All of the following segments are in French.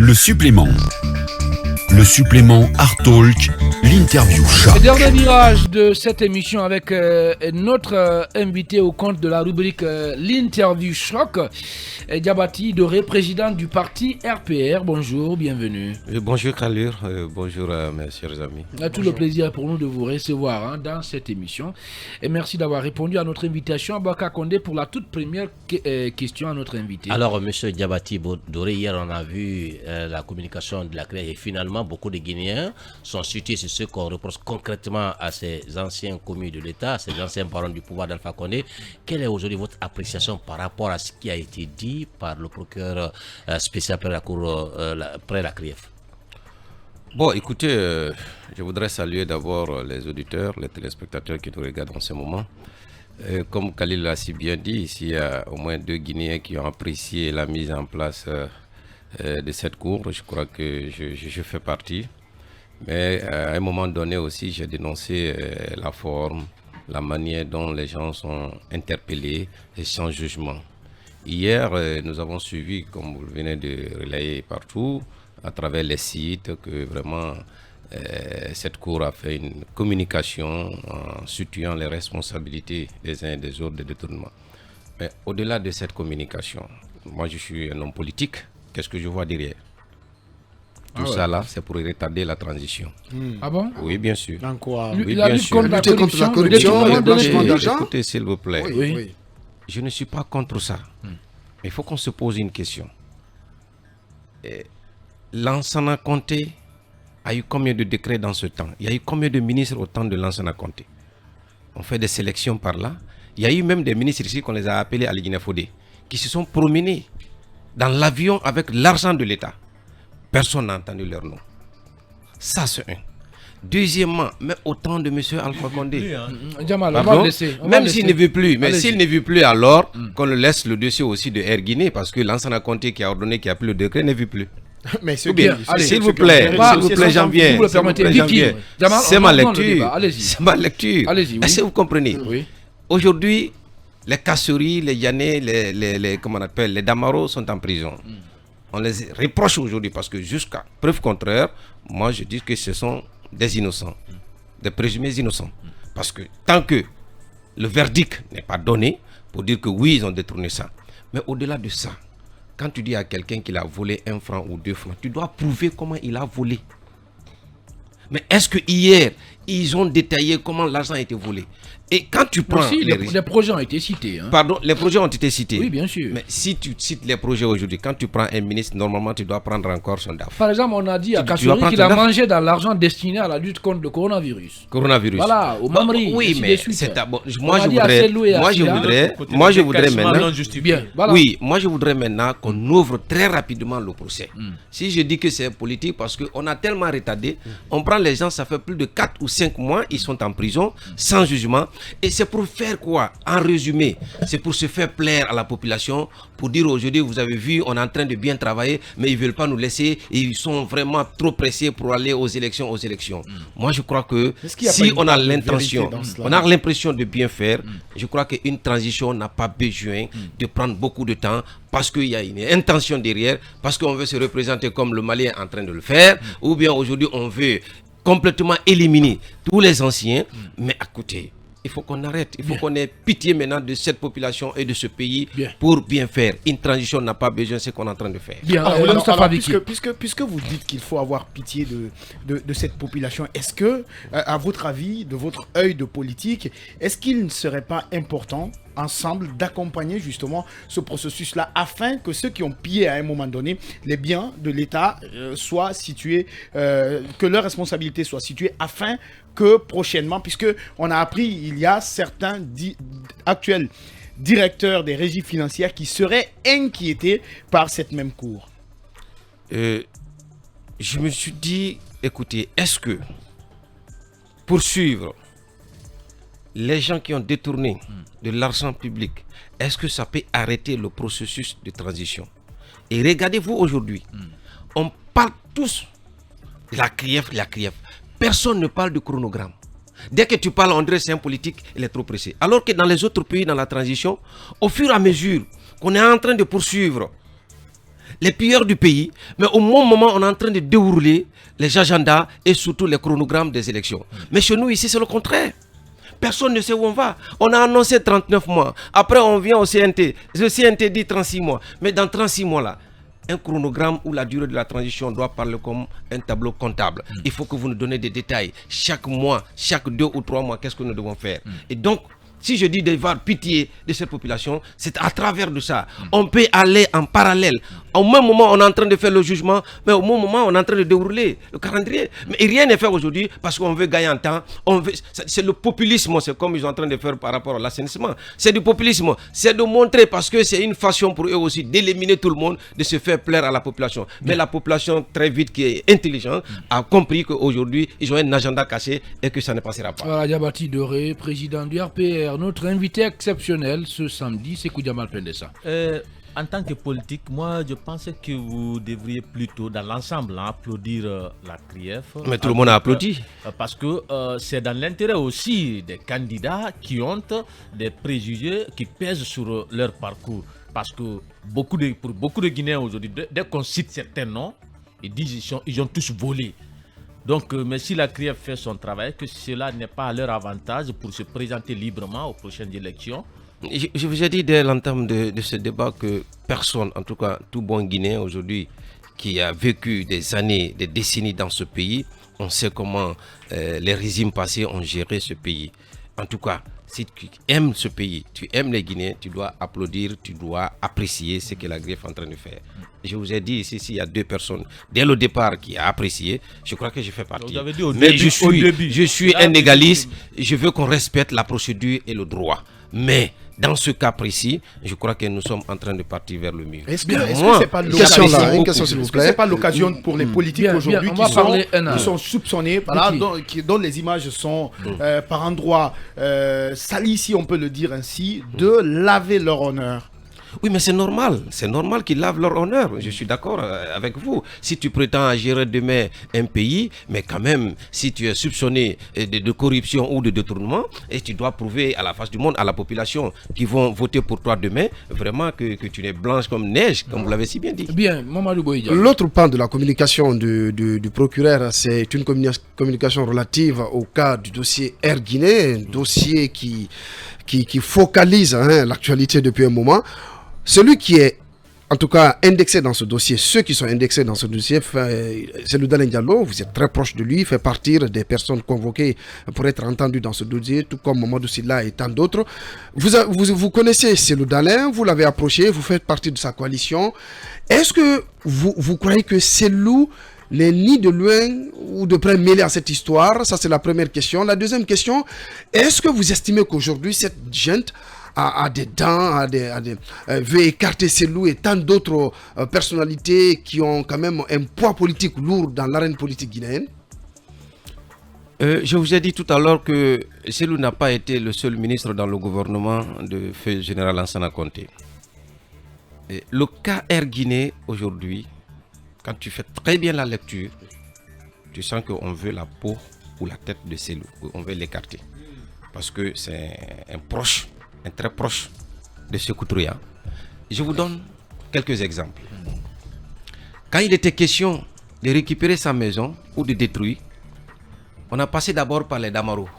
Le supplément. Le supplément Art Talk, l'interview choc. Le dernier virage de cette émission avec notre invité au compte de la rubrique l'interview choc, Diabaty Doré, président du parti RPR. Bonjour, bienvenue. Bonjour Khalur, bonjour mes chers amis. Tout le plaisir pour nous de vous recevoir dans cette émission. Et merci d'avoir répondu à notre invitation. Abaka Condé pour la toute première question à notre invité. Alors, monsieur Diabaty Doré, hier on a vu la communication de la CREI et finalement beaucoup de Guinéens sont situés sur ce qu'on reproche concrètement à ces anciens commis de l'État, ces anciens barons du pouvoir d'Alpha Condé. Quelle est aujourd'hui votre appréciation par rapport à ce qui a été dit par le procureur spécial près la cour, près la CRIEF? Bon, écoutez, je voudrais saluer d'abord les auditeurs, les téléspectateurs qui nous regardent en ce moment. Comme Khalil l'a si bien dit, ici il y a au moins 2 Guinéens qui ont apprécié la mise en place de cette cour. Je crois que je fais partie. Mais à un moment donné aussi, j'ai dénoncé la forme, la manière dont les gens sont interpellés et sans jugement. Hier, nous avons suivi, comme vous venez de relayer partout, à travers les sites, que vraiment cette cour a fait une communication en situant les responsabilités des uns et des autres de détournement. Mais au-delà de cette communication, moi je suis un homme politique. Qu'est-ce que je vois derrière? Tout ça là, c'est pour retarder la transition. Ah bon? Oui, bien sûr. Dans quoi? Oui, la bien lutte sûr. contre la corruption, le blanchiment d'argent. Écoutez, s'il vous plaît. Oui. Je ne suis pas contre ça. Mais il faut qu'on se pose une question. Lansana Conté a eu combien de décrets dans ce temps? Il y a eu combien de ministres au temps de Lansana Conté? On fait des sélections par là. Il y a eu même des ministres ici qu'on les a appelés à Guinée Fodé, qui se sont promenés dans l'avion avec l'argent de l'État. Personne n'a entendu leur nom. Ça, c'est un. Deuxièmement, mais au temps de M. Alpha Condé. Jamal, on va le laisser. Même s'il ne veut plus, mais s'il ne veut plus, alors qu'on le laisse le dossier aussi de Air Guinée, parce que l'ancien Conté qui a ordonné qu'il n'y a plus le décret ne veut plus. Mais c'est bien. S'il vous plaît, j'en viens. C'est ma lecture. C'est ma lecture. Allez-y. Est-ce que vous comprenez? Oui. Aujourd'hui, les Kassouri, les Yané, les comment on appelle, les Damaro sont en prison. On les reproche aujourd'hui parce que jusqu'à preuve contraire, moi je dis que ce sont des innocents, des présumés innocents. Parce que tant que le verdict n'est pas donné pour dire que oui, ils ont détourné ça. Mais au-delà de ça, quand tu dis à quelqu'un qu'il a volé 1 franc ou 2 francs, tu dois prouver comment il a volé. Mais est-ce que hier, ils ont détaillé comment l'argent a été volé? Et quand tu prends les projets ont été cités. Pardon, les projets ont été cités. Oui, bien sûr. Mais si tu cites les projets aujourd'hui, quand tu prends un ministre, normalement, tu dois prendre encore son DAF. Par exemple, on a dit à Kassouri qu'il a mangé dans l'argent destiné à la lutte contre le coronavirus. Voilà, au Mamri. Oui, mais c'est d'abord. Moi, je voudrais maintenant. Oui, moi, je voudrais maintenant qu'on ouvre très rapidement le procès. Si je dis que c'est politique, parce qu'on a tellement retardé, on prend les gens, ça fait plus de 4 ou 5 mois, ils sont en prison, sans jugement. Et c'est pour faire quoi? En résumé, c'est pour se faire plaire à la population, pour dire aujourd'hui, vous avez vu, on est en train de bien travailler, mais ils ne veulent pas nous laisser, et ils sont vraiment trop pressés pour aller aux élections. Moi, je crois que si on a l'intention, on a l'impression de bien faire, je crois qu'une transition n'a pas besoin de prendre beaucoup de temps, parce qu'il y a une intention derrière, parce qu'on veut se représenter comme le Mali est en train de le faire, ou bien aujourd'hui, on veut complètement éliminer tous les anciens, mais écoutez, il faut qu'on arrête, il faut qu'on ait pitié maintenant de cette population et de ce pays pour bien faire. Une transition n'a pas besoin de ce qu'on est en train de faire. Puisque vous dites qu'il faut avoir pitié de cette population, est-ce que, à votre avis, de votre œil de politique, est-ce qu'il ne serait pas important ensemble d'accompagner justement ce processus-là afin que ceux qui ont pillé à un moment donné les biens de l'État soient situés, que leurs responsabilités soient situées afin que prochainement, puisque on a appris, il y a certains actuels directeurs des régies financières qui seraient inquiétés par cette même cour. Je me suis dit, écoutez, est-ce que poursuivre les gens qui ont détourné de l'argent public, est-ce que ça peut arrêter le processus de transition? Et regardez-vous aujourd'hui, on parle tous de la CRIEF. Personne ne parle de chronogramme. Dès que tu parles, André, c'est un politique, il est trop pressé. Alors que dans les autres pays, dans la transition, au fur et à mesure qu'on est en train de poursuivre les pilleurs du pays, mais au même moment, on est en train de dérouler les agendas et surtout les chronogrammes des élections. Mais chez nous, ici, c'est le contraire. Personne ne sait où on va. On a annoncé 39 mois. Après, on vient au CNT. Le CNT dit 36 mois. Mais dans 36 mois-là, un chronogramme où la durée de la transition doit parler comme un tableau comptable. Il faut que vous nous donnez des détails. Chaque mois, chaque 2 ou 3 mois, qu'est-ce que nous devons faire? Et donc, si je dis d'avoir pitié de cette population, c'est à travers de ça. On peut aller en parallèle. Au même moment, on est en train de faire le jugement, mais au même moment, on est en train de dérouler le calendrier. Mais rien n'est fait aujourd'hui parce qu'on veut gagner en temps. C'est le populisme, c'est comme ils sont en train de faire par rapport à l'assainissement. C'est du populisme. C'est de montrer, parce que c'est une façon pour eux aussi d'éliminer tout le monde, de se faire plaire à la population. Mais la population, très vite, qui est intelligente, a compris qu'aujourd'hui, ils ont un agenda caché et que ça ne passera pas. Voilà, Diabaty Doré, président du RPR. Notre invité exceptionnel ce samedi, c'est Koudiamal Pendessa. En tant que politique, moi je pense que vous devriez plutôt dans l'ensemble applaudir la CRIEF. Mais tout le monde a applaudi. Parce que c'est dans l'intérêt aussi des candidats qui ont des préjugés qui pèsent sur leur parcours. Parce que pour beaucoup de Guinéens aujourd'hui, dès qu'on cite certains noms, ils disent qu'ils ont tous volé. Donc, mais si la CRIEF fait son travail, que cela n'est pas à leur avantage pour se présenter librement aux prochaines élections. Je vous ai dit dès l'entame de ce débat que personne, en tout cas tout bon Guinéen aujourd'hui, qui a vécu des années, des décennies dans ce pays, on sait comment les régimes passés ont géré ce pays. En tout cas, si tu aimes ce pays, tu aimes les Guinéens, tu dois applaudir, tu dois apprécier ce que la CRIEF est en train de faire. Je vous ai dit ici, il y a 2 personnes dès le départ qui ont apprécié, je crois que je fais partie. Mais je suis un égaliste, je veux qu'on respecte la procédure et le droit. Mais dans ce cas précis, je crois que nous sommes en train de partir vers le mur. Est-ce que c'est pas l'occasion là, une question s'il vous plaît. C'est pas l'occasion pour les politiques aujourd'hui qui sont soupçonnés, voilà, dont les images sont par endroits salies, si on peut le dire ainsi, de laver leur honneur? Oui, mais c'est normal qu'ils lavent leur honneur. Je suis d'accord avec vous. Si tu prétends gérer demain un pays, mais quand même, si tu es soupçonné de corruption ou de détournement, et tu dois prouver à la face du monde, à la population qui vont voter pour toi demain, vraiment que tu es blanche comme neige, comme vous l'avez si bien dit. Bien, Mamadou Boïdia. L'autre pan de la communication du procureur, c'est une communication relative au cas du dossier Air Guinée, un dossier qui focalise l'actualité depuis un moment. Celui qui est, en tout cas, indexé dans ce dossier, ceux qui sont indexés dans ce dossier, c'est le Dalen Diallo, vous êtes très proche de lui, fait partir des personnes convoquées pour être entendues dans ce dossier, tout comme Mamadou Sylla et tant d'autres. Vous connaissez Cellou Dalen, vous l'avez approché, vous faites partie de sa coalition. Est-ce que vous croyez que Cellou n'est ni de loin ou de près mêlé à cette histoire? Ça, c'est la première question. La deuxième question, est-ce que vous estimez qu'aujourd'hui, cette gente a des dents, veut écarter Cellou et tant d'autres personnalités qui ont quand même un poids politique lourd dans l'arène politique guinéenne? Je vous ai dit tout à l'heure que Cellou n'a pas été le seul ministre dans le gouvernement de feu général Lansana Conté. Le cas Air Guinée aujourd'hui, quand tu fais très bien la lecture, tu sens qu'on veut la peau ou la tête de Cellou, on veut l'écarter. Parce que c'est un très proche de Sékou Touré. Je vous donne quelques exemples. Quand il était question de récupérer sa maison ou de détruire, on a passé d'abord par les Damaro.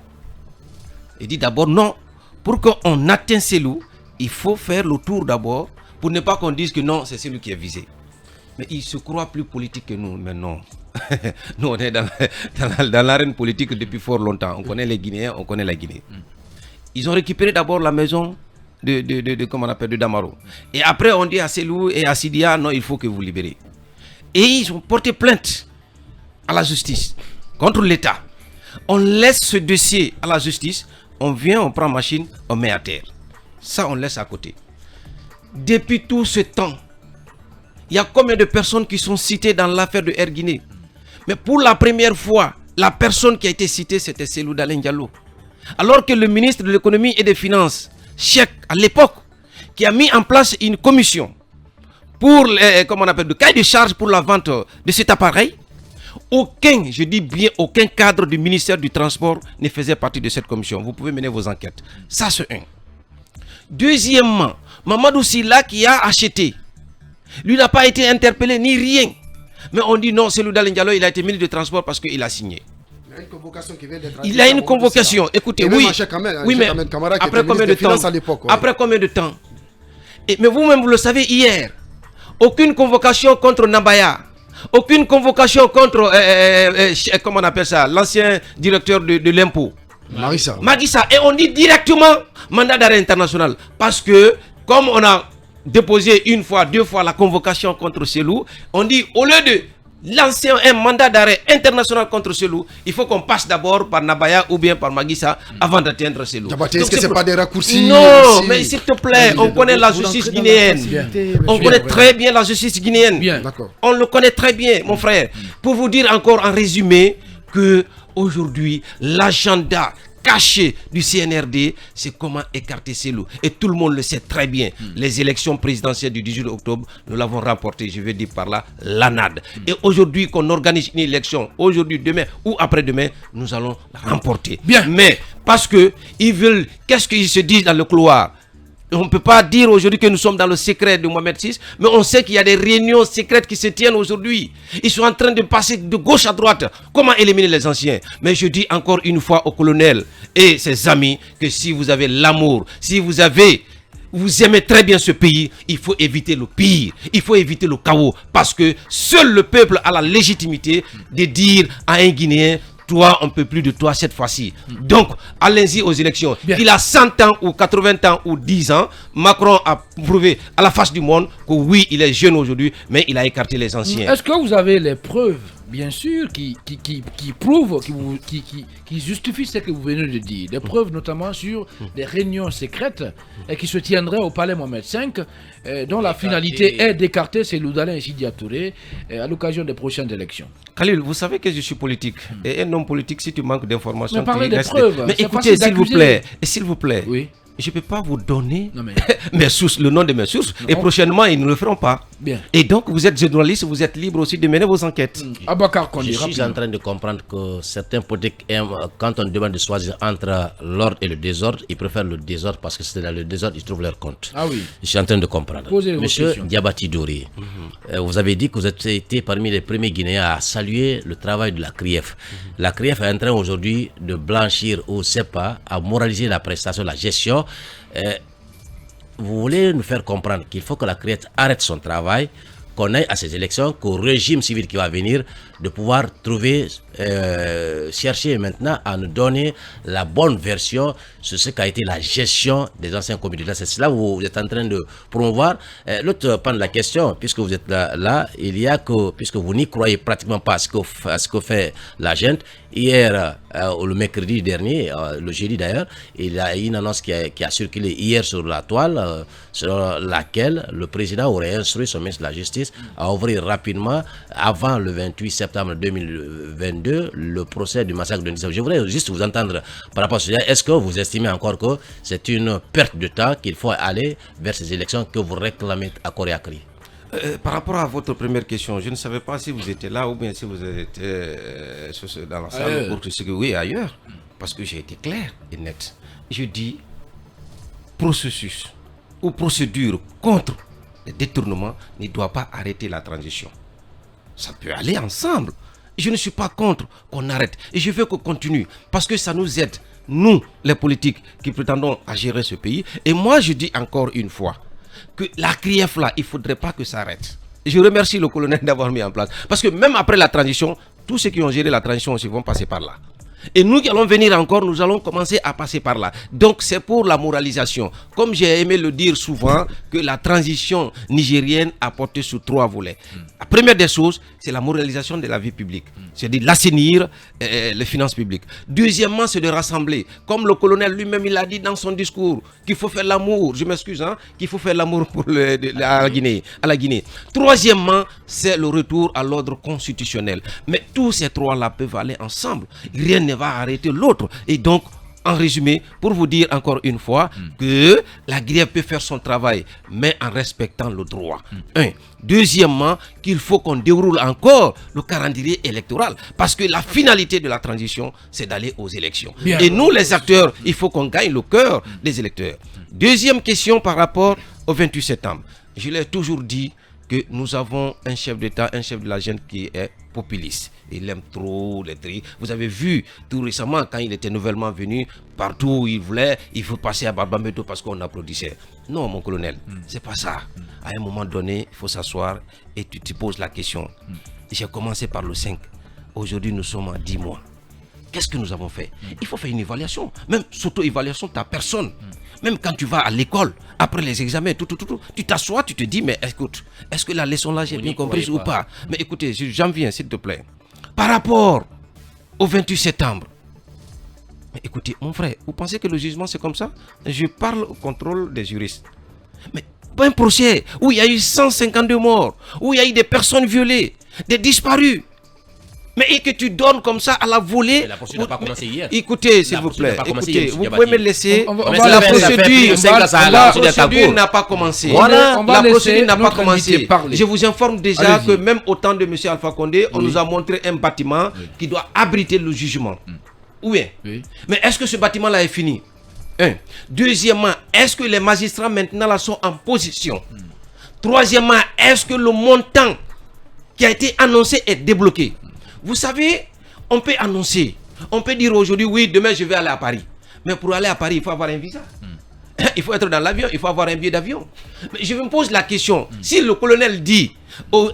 Il dit d'abord non, pour qu'on atteigne Cellou, il faut faire le tour d'abord pour ne pas qu'on dise que non, c'est celui qui est visé. Mais il se croit plus politique que nous, mais non. Nous, on est dans l'arène politique depuis fort longtemps. On connaît les Guinéens, on connaît la Guinée. Ils ont récupéré d'abord la maison de Damaro. Et après, on dit à Cellou et à Sidia, non, il faut que vous libérez. Et ils ont porté plainte à la justice contre l'État. On laisse ce dossier à la justice, on vient, on prend machine, on met à terre. Ça, on laisse à côté. Depuis tout ce temps, il y a combien de personnes qui sont citées dans l'affaire de Air Guinée? Mais pour la première fois, la personne qui a été citée, c'était Cellou Dalen Diallo. Alors que le ministre de l'économie et des finances, Cheikh, à l'époque, qui a mis en place une commission pour le cahier de charge pour la vente de cet appareil, aucun, je dis bien aucun cadre du ministère du Transport ne faisait partie de cette commission. Vous pouvez mener vos enquêtes. Ça, c'est un. Deuxièmement, Mamadou Sylla qui a acheté Lui n'a pas été interpellé ni rien. Mais on dit non, Cellou Dalein Diallo, il a été ministre des Transports parce qu'il a signé. Il a une convocation. Écoutez, oui. Oui, mais après combien de temps? Après combien de temps? Mais vous-même, vous le savez, hier, aucune convocation contre Nabaya. Aucune convocation contre, comment on appelle ça, l'ancien directeur de l'impôt. Magissa. Et on dit directement mandat d'arrêt international. Parce que, comme on a déposé une fois, 2 fois la convocation contre Cellou, on dit au lieu de lancer un mandat d'arrêt international contre Cellou, il faut qu'on passe d'abord par Nabaya ou bien par Magissa avant d'atteindre Cellou. Est-ce que ce n'est pas des raccourcis? Non, mais s'il te plaît, on connaît la justice guinéenne. On connaît très bien la justice guinéenne. On le connaît très bien, mon frère. Pour vous dire encore en résumé que aujourd'hui, l'agenda caché du CNRD, c'est comment écarter Cellou. Et tout le monde le sait très bien. Les élections présidentielles du 18 octobre, nous l'avons remporté, je vais dire par là, l'ANAD. Et aujourd'hui, qu'on organise une élection, aujourd'hui, demain ou après-demain, nous allons la remporter. Bien. Mais, parce que ils veulent, qu'est-ce qu'ils se disent dans le couloir? On ne peut pas dire aujourd'hui que nous sommes dans le secret de Mohamed VI, mais on sait qu'il y a des réunions secrètes qui se tiennent aujourd'hui. Ils sont en train de passer de gauche à droite. Comment éliminer les anciens? Mais je dis encore une fois au colonel et ses amis que si vous avez l'amour, si vous aimez très bien ce pays, il faut éviter le pire, il faut éviter le chaos, parce que seul le peuple a la légitimité de dire à un Guinéen: toi, on ne peut plus de toi cette fois-ci. Donc, allez-y aux élections. Bien. Il a 100 ans ou 80 ans ou 10 ans. Macron a prouvé à la face du monde que oui, il est jeune aujourd'hui, mais il a écarté les anciens. Est-ce que vous avez les preuves, bien sûr, qui prouvent, qui justifient ce que vous venez de dire? Des preuves notamment sur des réunions secrètes qui se tiendraient au palais Mohamed V, dont la finalité est d'écarter Cellou Dalein Sidia Touré à l'occasion des prochaines élections. Khalil, vous savez que je suis politique. Et un homme politique, si tu manques d'informations... Mais parlez des preuves. Mais écoutez, s'il vous plaît, oui. Je ne peux pas vous donner mes sources, le nom de mes sources. Non. Et prochainement, ils ne le feront pas. Bien. Et donc, vous êtes journaliste, vous êtes libre aussi de mener vos enquêtes. Je suis en train de comprendre que certains politiques aiment, quand on demande de choisir entre l'ordre et le désordre, ils préfèrent le désordre parce que c'est dans le désordre qu'ils trouvent leur compte. Ah oui. Je suis en train de comprendre. Monsieur Diabati Doré, vous avez dit que vous avez été parmi les premiers Guinéens à saluer le travail de la CRIEF. La CRIEF est en train aujourd'hui de blanchir au CEPA, à moraliser la prestation, la gestion. Vous voulez nous faire comprendre qu'il faut que la CRIEF arrête son travail, qu'on aille à ces élections, qu'au régime civil qui va venir, de pouvoir trouver, chercher maintenant à nous donner la bonne version sur ce qu'a été la gestion des anciens communautés. C'est cela que vous êtes en train de promouvoir. L'autre pan de la question, puisque vous êtes là, il y a que, puisque vous n'y croyez pratiquement pas à ce que fait la gente, hier, le mercredi dernier, le jeudi d'ailleurs, il y a une annonce qui a circulé hier sur la toile, selon laquelle le président aurait instruit son ministre de la Justice à ouvrir rapidement, avant le 28 septembre 2022, le procès du massacre de Nissa. Je voudrais juste vous entendre par rapport à cela. Est-ce que vous estimez encore que c'est une perte de temps, qu'il faut aller vers ces élections que vous réclamez à corps et à cri? Par rapport à votre première question, je ne savais pas si vous étiez là ou bien si vous étiez dans la salle pour que oui, ailleurs. Parce que j'ai été clair et net. Je dis processus ou procédure contre le détournement ne doit pas arrêter la transition. Ça peut aller ensemble. Je ne suis pas contre qu'on arrête. Et je veux qu'on continue. Parce que ça nous aide, nous, les politiques qui prétendons à gérer ce pays. Et moi, je dis encore une fois que la CRIEF là, il ne faudrait pas que ça arrête. Je remercie le colonel d'avoir mis en place. Parce que même après la transition, tous ceux qui ont géré la transition aussi vont passer par là. Et nous qui allons venir encore, nous allons commencer à passer par là. Donc c'est pour la moralisation. Comme j'ai aimé le dire souvent, que la transition nigérienne a porté sur 3 volets. La première des choses, c'est la moralisation de la vie publique. C'est-à-dire l'assainir les finances publiques. Deuxièmement, c'est de rassembler. Comme le colonel lui-même, il a dit dans son discours, qu'il faut faire l'amour, je m'excuse, qu'il faut faire l'amour pour la Guinée. Troisièmement, c'est le retour à l'ordre constitutionnel. Mais tous ces 3-là peuvent aller ensemble. Rien ne va arrêter l'autre. Et donc, en résumé, pour vous dire encore une fois que la Guinée peut faire son travail, mais en respectant le droit. Deuxièmement, qu'il faut qu'on déroule encore le calendrier électoral. Parce que la finalité de la transition, c'est d'aller aux élections. Bien. Et nous, les acteurs, il faut qu'on gagne le cœur des électeurs. Deuxième question par rapport au 28 septembre. Je l'ai toujours dit, que nous avons un chef d'État, un chef de la junte qui est populiste. Il aime trop les tri. Vous avez vu tout récemment quand il était nouvellement venu, partout où il voulait, il faut passer à Barbamedo parce qu'on applaudissait. Non, mon colonel, c'est pas ça. À un moment donné, il faut s'asseoir et tu te poses la question. J'ai commencé par le 5. Aujourd'hui, nous sommes à 10 mois. Qu'est-ce que nous avons fait? Il faut faire une évaluation, même s'auto-évaluation de ta personne. Même quand tu vas à l'école, après les examens, tu t'assois, tu te dis, mais écoute, est-ce que la leçon là, j'ai bien comprise ou pas? Mais écoutez, j'en viens, s'il te plaît. Par rapport au 28 septembre, mais écoutez, mon frère, vous pensez que le jugement c'est comme ça? Je parle au contrôle des juristes. Mais pas un procès où il y a eu 152 morts, où il y a eu des personnes violées, des disparus. Mais que tu donnes comme ça à la volée. La procédure n'a pas commencé hier. Écoutez, s'il vous plaît. Écoutez, vous pouvez me laisser. La procédure n'a pas commencé. La procédure n'a pas commencé. Je vous informe déjà que même au temps de M. Alpha Condé, on nous a montré un bâtiment qui doit abriter le jugement. Oui. Mais est-ce que ce bâtiment-là est fini? Deuxièmement, est-ce que les magistrats maintenant là sont en position? Troisièmement, est-ce que le montant qui a été annoncé est débloqué? Vous savez, on peut annoncer, on peut dire aujourd'hui, oui, demain je vais aller à Paris. Mais pour aller à Paris, il faut avoir un visa. Il faut être dans l'avion, il faut avoir un billet d'avion. Mais je me pose la question, si le colonel dit,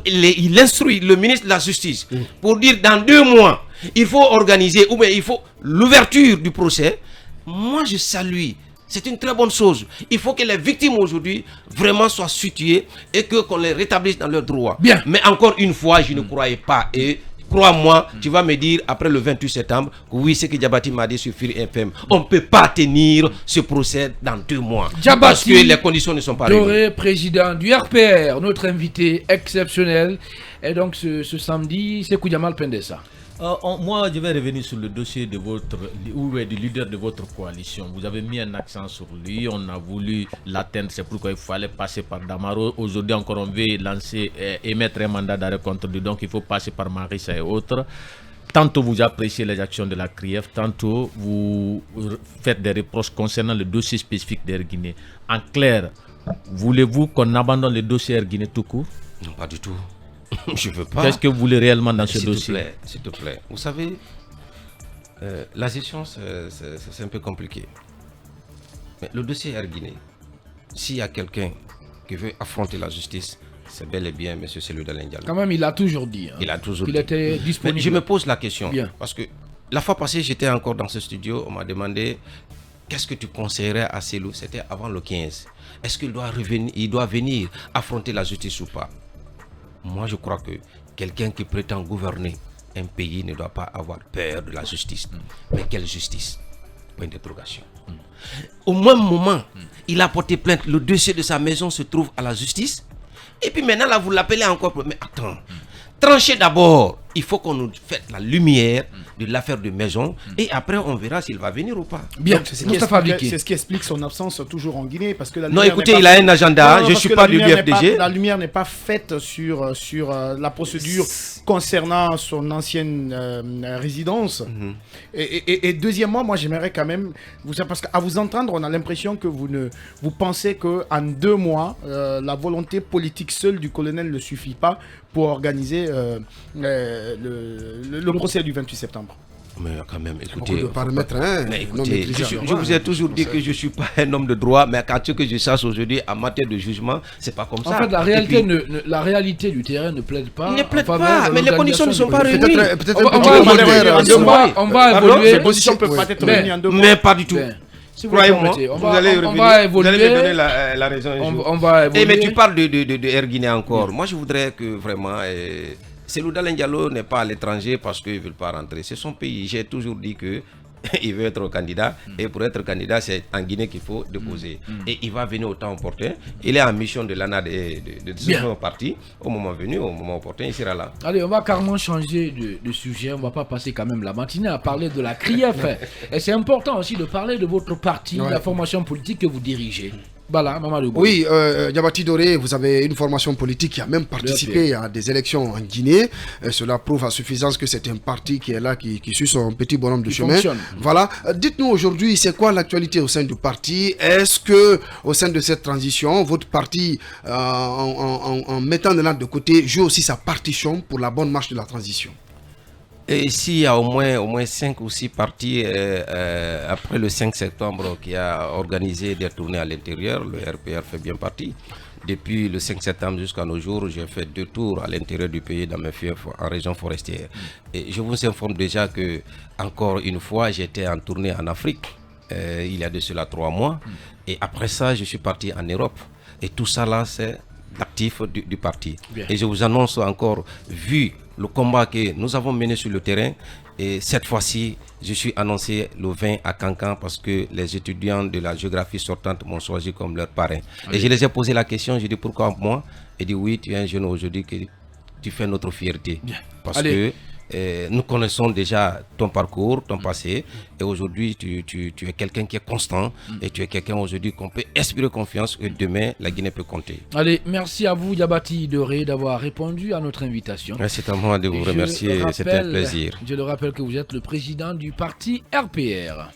il instruit le ministre de la Justice pour dire dans 2 mois, il faut organiser, ou bien il faut l'ouverture du procès, moi je salue. C'est une très bonne chose. Il faut que les victimes aujourd'hui vraiment soient situées et qu'on les rétablisse dans leurs droits. Bien. Mais encore une fois, je ne croyais pas. Et crois-moi, tu vas me dire après le 28 septembre que oui, c'est que Diabaty m'a dit sur Firi FM. On ne peut pas tenir ce procès dans 2 mois. Diabaty, parce que les conditions ne sont pas réunies. Président du RPR, notre invité exceptionnel. Et donc ce samedi, c'est Koudiamal Pendessa. Moi, je vais revenir sur le dossier de du leader de votre coalition. Vous avez mis un accent sur lui. On a voulu l'atteindre. C'est pourquoi il fallait passer par Damaro. Aujourd'hui encore, on veut émettre un mandat d'arrêt contre lui. Donc, il faut passer par Marissa et autres. Tantôt vous appréciez les actions de la CRIEF, tantôt vous faites des reproches concernant le dossier spécifique d'Air Guinée. En clair, voulez-vous qu'on abandonne le dossier Air Guinée tout court? Non, pas du tout. Je veux pas. Qu'est-ce que vous voulez réellement dans ce dossier? S'il te plaît. Vous savez, la gestion, c'est un peu compliqué. Mais le dossier Air Guinée, s'il y a quelqu'un qui veut affronter la justice, c'est bel et bien M. Cellou Dalein Diallo. Quand même, il a toujours dit. Il a toujours dit. Il était disponible. Mais je me pose la question. Bien. Parce que la fois passée, j'étais encore dans ce studio. On m'a demandé qu'est-ce que tu conseillerais à Cellou? C'était avant le 15. Est-ce qu'il doit revenir, il doit venir affronter la justice ou pas? Moi, je crois que quelqu'un qui prétend gouverner un pays ne doit pas avoir peur de la justice. Mais quelle justice? Point d'interrogation. Au même moment, il a porté plainte. Le dossier de sa maison se trouve à la justice. Et puis maintenant, là, vous l'appelez encore. Mais attends, tranchez d'abord. Il faut qu'on nous fasse la lumière de l'affaire de maison. Et après, on verra s'il va venir ou pas. Bien, c'est ce qui explique son absence toujours en Guinée. Parce que non, écoutez, il a un agenda. Je ne suis pas du BFDG. La lumière n'est pas faite sur la procédure concernant son ancienne résidence. Et deuxièmement, moi, j'aimerais quand même... Parce qu'à vous entendre, on a l'impression que vous pensez qu'en 2 mois, la volonté politique seule du colonel ne suffit pas pour organiser le procès du 28 septembre. Mais quand même, écoutez, écoutez, je vous ai toujours dit que je ne suis pas un homme de droit, mais quand ce que je sache aujourd'hui en matière de jugement, c'est pas comme ça. En fait, la réalité du terrain ne plaide pas. Il ne plaide pas, mais les conditions ne sont pas réunies. On va évoluer. Les conditions ne peuvent pas être réunies en 2 mois. Mais pas du tout. Croyez-moi, vous allez me donner la raison. On va évoluer. Mais tu parles de Air Guinée encore. Moi, je voudrais que vraiment... Cellou Dalein Diallo n'est pas à l'étranger parce qu'il ne veut pas rentrer. C'est son pays. J'ai toujours dit qu'il veut être candidat. Et pour être candidat, c'est en Guinée qu'il faut déposer. Et il va venir au temps opportun. Il est en mission de l'ANA de son parti. Au moment venu, au moment opportun, il sera là. Allez, on va carrément changer de sujet. On ne va pas passer quand même la matinée à parler de la CRIEF. Et c'est important aussi de parler de votre parti, de la formation politique que vous dirigez. Oui, Diabaty Doré, vous avez une formation politique qui a même participé à des élections en Guinée. Cela prouve à suffisance que c'est un parti qui est là, qui suit son petit bonhomme de chemin. Fonctionne. Voilà. Dites-nous aujourd'hui, c'est quoi l'actualité au sein du parti? Est-ce que au sein de cette transition, votre parti, en mettant de l'an de côté, joue aussi sa partition pour la bonne marche de la transition? Et ici, il y a au moins 5 ou 6 partis après le 5 septembre qui a organisé des tournées à l'intérieur. Le RPR fait bien partie. Depuis le 5 septembre jusqu'à nos jours, j'ai fait 2 tours à l'intérieur du pays dans mes fiefs en région forestière. Et je vous informe déjà que, encore une fois, j'étais en tournée en Afrique il y a de cela 3 mois. Et après ça, je suis parti en Europe. Et tout ça là, c'est l'actif du parti. Bien. Et je vous annonce encore, vu le combat que nous avons mené sur le terrain, et cette fois-ci, je suis annoncé le 20 à Cancan parce que les étudiants de la géographie sortante m'ont choisi comme leur parrain. Et je les ai posé la question, j'ai dit pourquoi moi? Ils dit oui, tu es un jeune aujourd'hui que tu fais notre fierté. Bien. Parce que nous connaissons déjà ton parcours, ton passé, et aujourd'hui tu es quelqu'un qui est constant, et tu es quelqu'un aujourd'hui qu'on peut inspirer confiance que demain la Guinée peut compter. Allez, merci à vous Diabaty Doré d'avoir répondu à notre invitation. C'est à moi de vous remercier, c'était un plaisir. Je le rappelle que vous êtes le président du parti RPR.